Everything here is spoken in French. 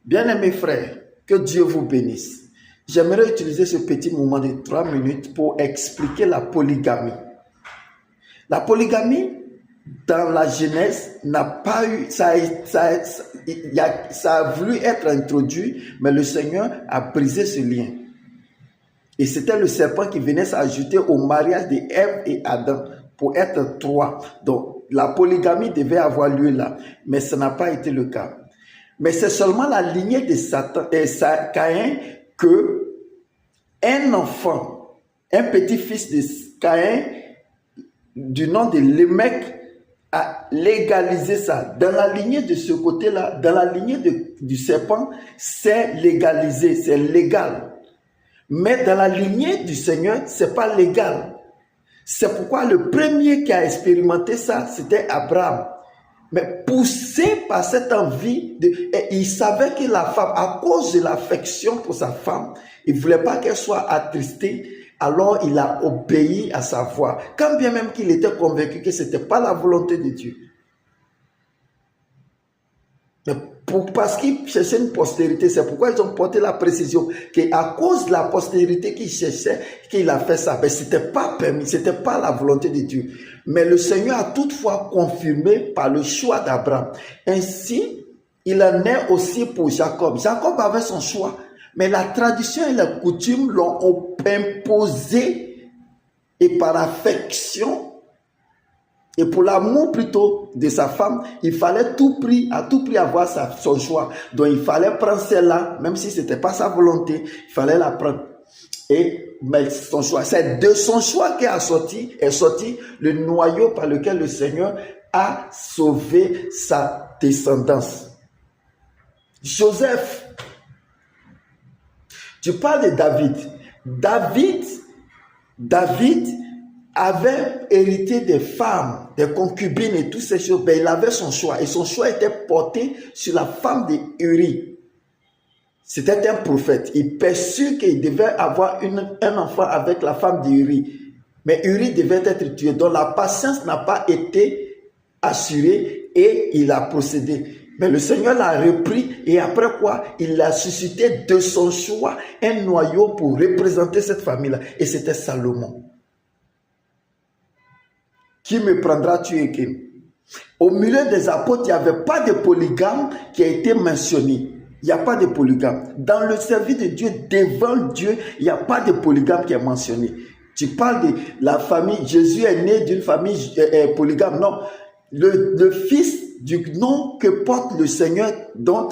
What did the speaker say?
Bien-aimés frères, que Dieu vous bénisse. J'aimerais utiliser ce petit moment de 3 minutes pour expliquer la polygamie. La polygamie, dans la Genèse, n'a pas eu, ça a voulu être introduit, mais le Seigneur a brisé ce lien. Et c'était le serpent qui venait s'ajouter au mariage d'Ève et Adam pour être 3. Donc, la polygamie devait avoir lieu là, mais ça n'a pas été le cas. Mais c'est seulement la lignée de Satan et Caïn que un enfant, un petit-fils de Caïn, du nom de Lémec, a légalisé ça. Dans la lignée de ce côté-là, dans la lignée du serpent, c'est légalisé, c'est légal. Mais dans la lignée du Seigneur, c'est pas légal. C'est pourquoi le premier qui a expérimenté ça, c'était Abraham. Mais poussé par cette envie, il savait que la femme, à cause de l'affection pour sa femme, il ne voulait pas qu'elle soit attristée, alors il a obéi à sa voix. Quand bien même qu'il était convaincu que ce n'était pas la volonté de Dieu. Mais parce qu'ils cherchaient une postérité, c'est pourquoi ils ont porté la précision qu'à cause de la postérité qu'ils cherchaient, qu'il a fait ça. Mais ce n'était pas permis, ce n'était pas la volonté de Dieu. Mais le Seigneur a toutefois confirmé par le choix d'Abraham. Ainsi, il en est aussi pour Jacob. Jacob avait son choix, mais la tradition et la coutume l'ont imposé, et par affection, et pour l'amour plutôt de sa femme, il fallait à tout prix avoir son choix. Donc il fallait prendre celle-là, même si ce n'était pas sa volonté, il fallait la prendre. Mais son choix, c'est de son choix est sorti le noyau par lequel le Seigneur a sauvé sa descendance. Joseph, tu parles de David. David avait hérité des femmes, des concubines et toutes ces choses, mais il avait son choix. Et son choix était porté sur la femme d'Uri. C'était un prophète. Il perçut qu'il devait avoir un enfant avec la femme d'Uri. Mais Uri devait être tué. Donc la patience n'a pas été assurée et il a procédé. Mais le Seigneur l'a repris et après quoi, il a suscité de son choix un noyau pour représenter cette famille-là. Et c'était Salomon. Qui me prendra tuer qui? Au milieu des apôtres, il n'y avait pas de polygame qui a été mentionné. Il n'y a pas de polygame. Dans le service de Dieu, devant Dieu, il n'y a pas de polygame qui est mentionné. Tu parles de la famille, Jésus est né d'une famille polygame. Non, le fils du nom que porte le Seigneur, dont